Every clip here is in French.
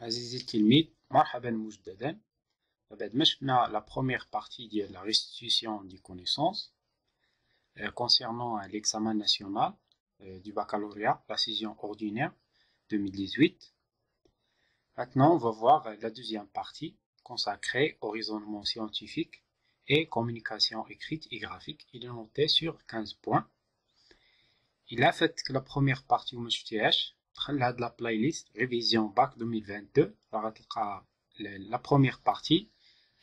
عزيزي التلميذ مرحبا مجددا. بعد ما شفنا la première partie de la restitution des connaissances concernant l'examen national du baccalauréat, la session ordinaire 2018. Maintenant, on va voir la deuxième partie consacrée au raisonnement scientifique et communication écrite et graphique. Il est noté sur 15 points. Il a fait que la première partie où de la playlist révision bac 2022, la première partie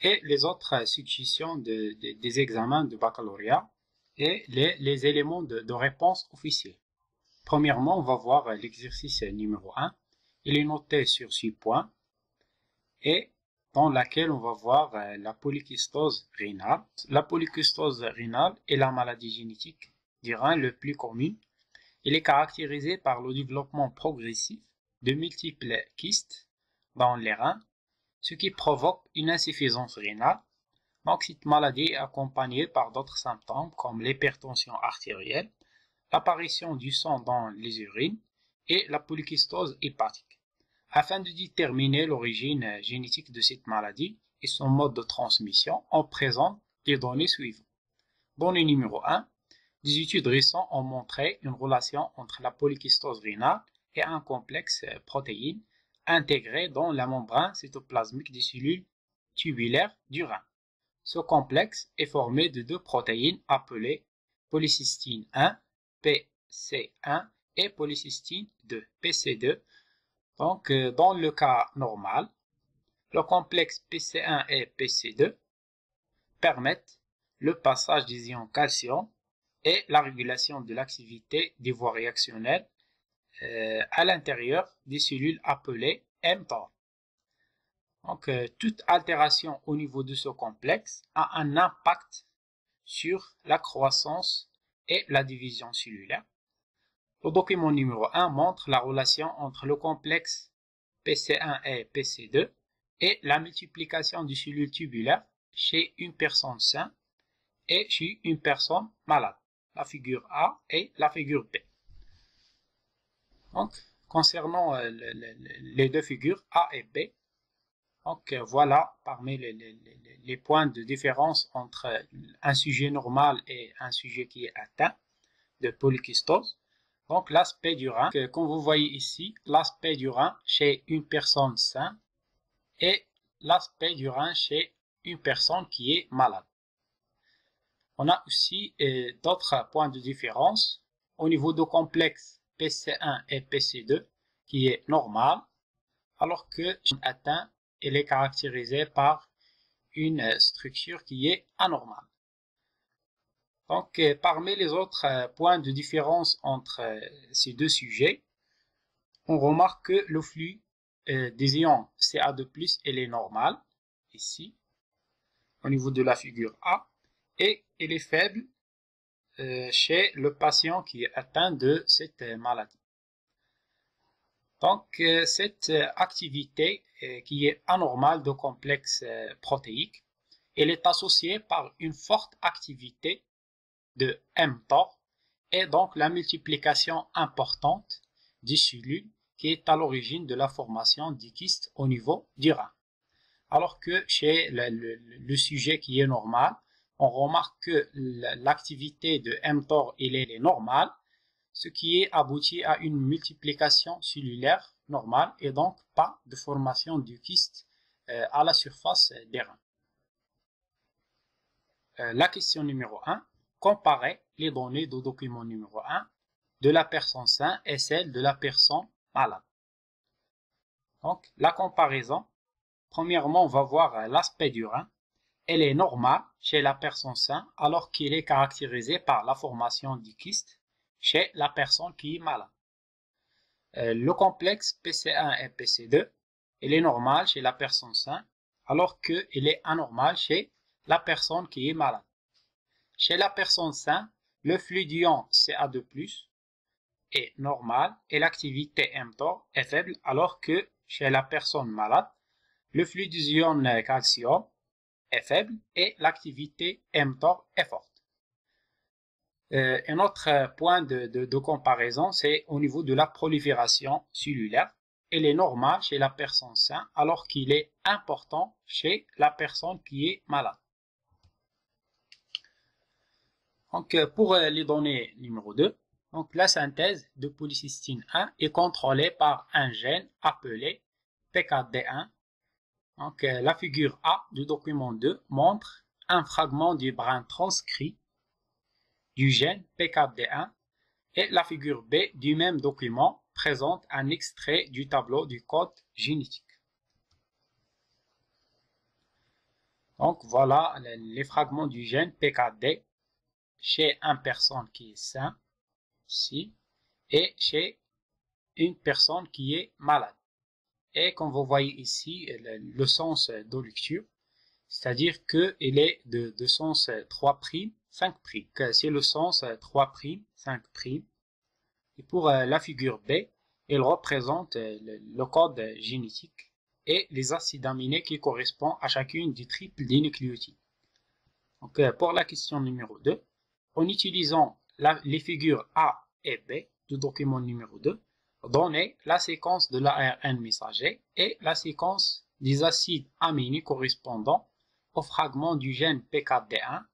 et les autres suggestions des examens de baccalauréat et les éléments de réponse officielle. Premièrement, on va voir l'exercice numéro 1. Il est noté sur 6 points et dans laquelle on va voir la polykystose rénale. La polykystose rénale est la maladie génétique du rein le plus commune. Il est caractérisé par le développement progressif de multiples kystes dans les reins, ce qui provoque une insuffisance rénale. Donc, cette maladie est accompagnée par d'autres symptômes comme l'hypertension artérielle, l'apparition du sang dans les urines et la polykystose hépatique. Afin de déterminer l'origine génétique de cette maladie et son mode de transmission, on présente les données suivantes. Donnée numéro 1. Des études récentes ont montré une relation entre la polykystose rénale et un complexe protéine intégré dans la membrane cytoplasmique des cellules tubulaires du rein. Ce complexe est formé de deux protéines appelées polycystine 1, PC1 et polycystine 2, PC2. Donc, dans le cas normal, le complexe PC1 et PC2 permettent le passage des ions calcium et la régulation de l'activité des voies réactionnelles à l'intérieur des cellules appelées mTOR. Donc, toute altération au niveau de ce complexe a un impact sur la croissance et la division cellulaire. Le document numéro 1 montre la relation entre le complexe PC1 et PC2 et la multiplication des cellules tubulaires chez une personne saine et chez une personne malade. La figure A et la figure B. Donc, concernant les deux figures A et B, donc voilà parmi les points de différence entre un sujet normal et un sujet qui est atteint de polykystose. Donc, l'aspect du rein, comme vous voyez ici, l'aspect du rein chez une personne saine et l'aspect du rein chez une personne qui est malade. On a aussi d'autres points de différence au niveau du complexe PC1 et PC2 qui est normal, alors que atteint, elle est caractérisée par une structure qui est anormale. Donc, parmi les autres points de différence entre ces deux sujets, on remarque que le flux des ions Ca2+, elle est normal, ici, au niveau de la figure A, et elle est faible chez le patient qui est atteint de cette maladie. Donc, cette activité qui est anormale de complexe protéique, elle est associée par une forte activité de mTOR et donc la multiplication importante des cellules qui est à l'origine de la formation des kystes au niveau du rein. Alors que chez le sujet qui est normal, on remarque que l'activité de mTOR est normale, ce qui est abouti à une multiplication cellulaire normale et donc pas de formation du kyste à la surface des reins. La question numéro 1. Comparer les données du document numéro 1 de la personne saine et celle de la personne malade. Donc, la comparaison. Premièrement, on va voir l'aspect du rein. Elle est normale chez la personne saine alors qu'il est caractérisé par la formation du kyste chez la personne qui est malade. Le complexe PC1 et PC2, il est normal chez la personne saine alors qu'il est anormal chez la personne qui est malade. Chez la personne saine, le flux d'ion Ca2+, est normal et l'activité mTOR est faible alors que chez la personne malade, le flux des ions calcium est faible et l'activité mTOR est forte. Un autre point de comparaison, c'est au niveau de la prolifération cellulaire. il est normal chez la personne saine alors qu'il est important chez la personne qui est malade. Donc, pour les données numéro 2, donc la synthèse de polycystine 1 est contrôlée par un gène appelé PKD1. Donc, la figure A du document 2 montre un fragment du brin transcrit du gène PKD1 et la figure B du même document présente un extrait du tableau du code génétique. Donc, voilà les fragments du gène PKD chez une personne qui est saine, ici, et chez une personne qui est malade. Et comme vous voyez ici, le sens de lecture, c'est-à-dire qu'il est de sens 3', 5'. C'est le sens 3', 5'. Et pour la figure B, il représente le code génétique et les acides aminés qui correspondent à chacune des triples des nucléotides. Donc, pour la question numéro 2, en utilisant les figures A et B du document numéro 2, donnez la séquence de l'ARN messager et la séquence des acides aminés correspondant au fragment du gène PKD1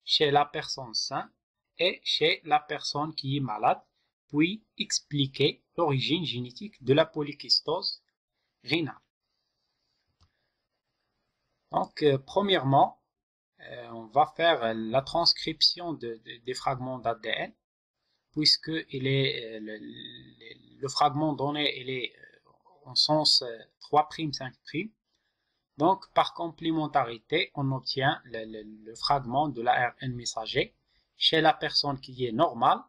chez la personne saine et chez la personne qui est malade, puis expliquer l'origine génétique de la polykystose rénale. Donc, premièrement, on va faire la transcription des fragments d'ADN, puisque le fragment donné il est en sens 3', 5'. Donc, par complémentarité, on obtient le fragment de l'ARN messager chez la personne qui est normale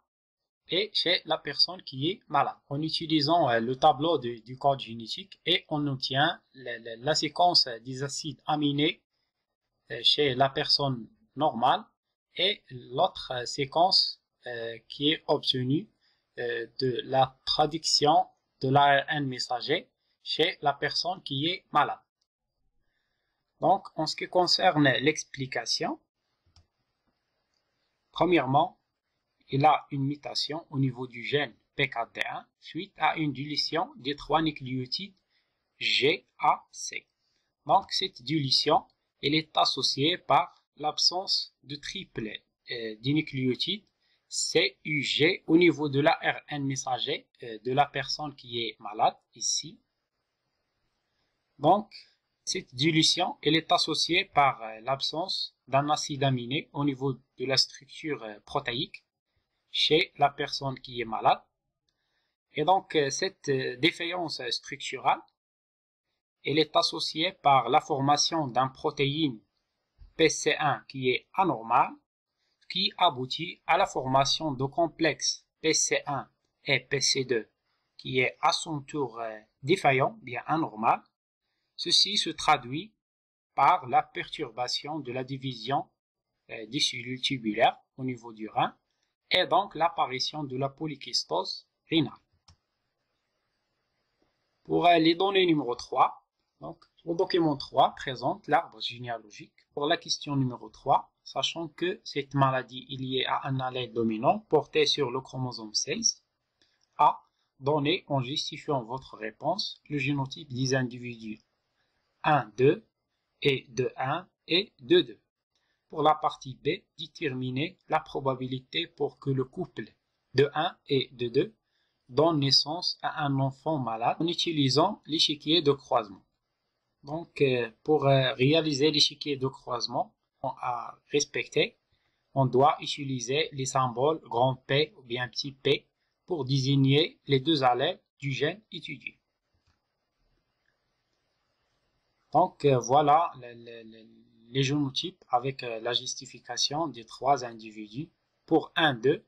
et chez la personne qui est malade. En utilisant le tableau du code génétique, et on obtient la séquence des acides aminés chez la personne normale et l'autre séquence qui est obtenue de la traduction de l'ARN messager chez la personne qui est malade. Donc, en ce qui concerne l'explication, premièrement, il a une mutation au niveau du gène PKD1 suite à une dilution des 3 nucléotides GAC. Donc, cette dilution elle est associée par l'absence de triple des nucléotides CUG au niveau de l'ARN messager de la personne qui est malade, ici. Donc, cette dilution elle est associée par l'absence d'un acide aminé au niveau de la structure protéique chez la personne qui est malade. Et donc, cette défaillance structurale elle est associée par la formation d'une protéine PC1 qui est anormale, qui aboutit à la formation de complexes PC1 et PC2 qui est à son tour défaillant, bien anormal. Ceci se traduit par la perturbation de la division des cellules tubulaires au niveau du rein et donc l'apparition de la polykystose rénale. Pour les données numéro 3, donc, le document 3 présente l'arbre généalogique. Pour la question numéro 3, sachant que cette maladie est liée à un allèle dominant porté sur le chromosome 16, A. Donnez en justifiant votre réponse le génotype des individus 1, 2 et 2, 1 et 2, 2. Pour la partie B, déterminez la probabilité pour que le couple de 1 et de 2 donne naissance à un enfant malade en utilisant l'échiquier de croisement. Donc, pour réaliser l'échiquier de croisement à respecter, on doit utiliser les symboles grand P ou bien petit p pour désigner les deux allèles du gène étudié. Donc, voilà les génotypes avec la justification des 3 individus. Pour 1, 2,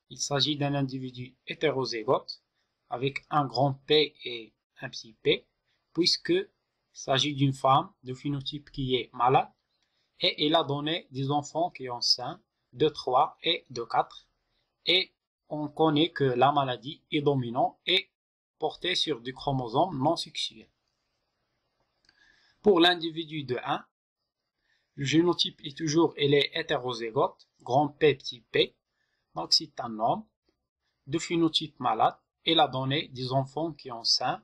il s'agit d'un individu hétérozygote avec un grand P et un petit p, puisque il s'agit d'une femme de phénotype qui est malade et elle a donné des enfants qui ont 5, de 3 et de 4. Et on connaît que la maladie est dominante et portée sur du chromosome non sexuel. Pour l'individu de 1, le génotype est toujours hétérozygote, grand P, petit p. Donc c'est un homme de phénotype malade. Elle a donné des enfants qui ont 5,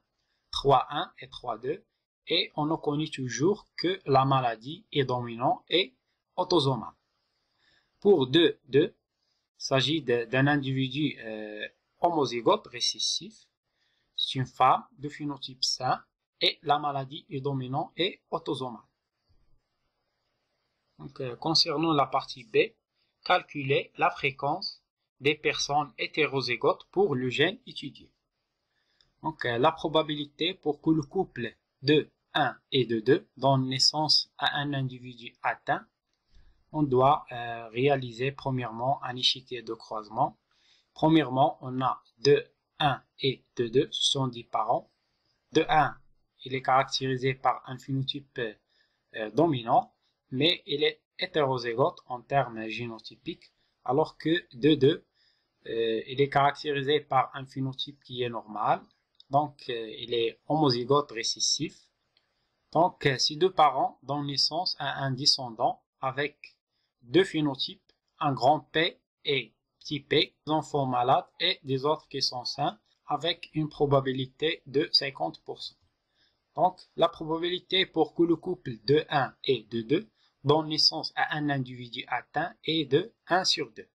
3,1 et 3,2 et on a connu toujours que la maladie est dominante et autosomale. Pour 2,2, il s'agit d'un individu homozygote récessif, c'est une femme de phénotype sain et la maladie est dominante et autosomale. Donc, concernant la partie B, calculer la fréquence des personnes hétérozygotes pour le gène étudié. Donc, la probabilité pour que le couple de 1 et de 2 donne naissance à un individu atteint, on doit réaliser premièrement un échiquier de croisement. Premièrement, on a 2,1 et 2,2, ce sont des parents. 2,1, il est caractérisé par un phénotype dominant, mais il est hétérozygote en termes génotypiques, alors que 2,2, il est caractérisé par un phénotype qui est normal, donc il est homozygote récessif. Donc ces deux parents donnent naissance à un descendant avec deux phénotypes, un grand P et petit p, des enfants malades et des autres qui sont sains, avec une probabilité de 50%. Donc la probabilité pour que le couple de 1 et de 2 donne naissance à un individu atteint est de 1 sur 2.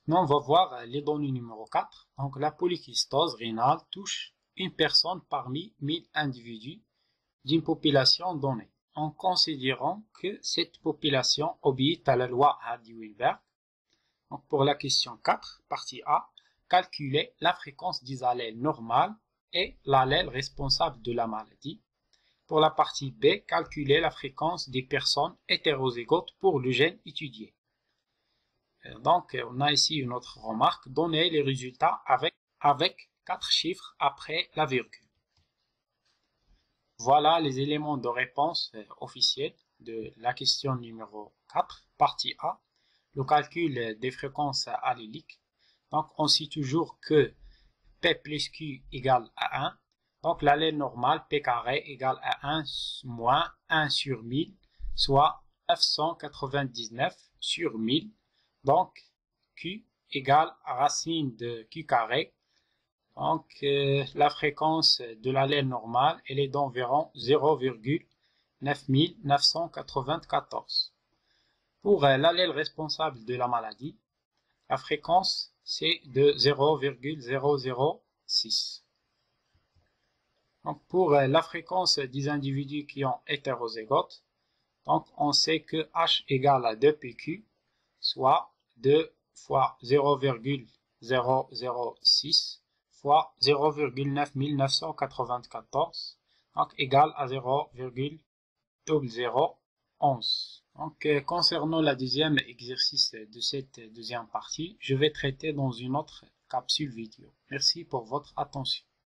Nous, on va voir les données numéro 4. Donc, la polykystose rénale touche une personne parmi 1000 individus d'une population donnée, en considérant que cette population obéit à la loi Hardy-Weinberg. Donc, pour la question 4, partie A, calculer la fréquence des allèles normales et l'allèle responsable de la maladie. Pour la partie B, calculer la fréquence des personnes hétérozygotes pour le gène étudié. Donc, on a ici une autre remarque, donner les résultats avec 4 chiffres après la virgule. Voilà les éléments de réponse officiels de la question numéro 4, partie A, le calcul des fréquences alléliques. Donc, on sait toujours que P plus Q égale à 1. Donc, l'allèle normal P carré égale à 1 moins 1 sur 1000, soit 999 sur 1000. Donc, Q égale à racine de Q carré. Donc, la fréquence de l'allèle normale, elle est d'environ 0,9994. Pour l'allèle responsable de la maladie, la fréquence, c'est de 0,006. Donc, pour la fréquence des individus qui ont hétérozygote, donc on sait que H égale à 2PQ, soit 2 fois 0,006 fois 0,9994, donc égal à 0,0011. Donc, concernant le deuxième exercice de cette deuxième partie, je vais traiter dans une autre capsule vidéo. Merci pour votre attention.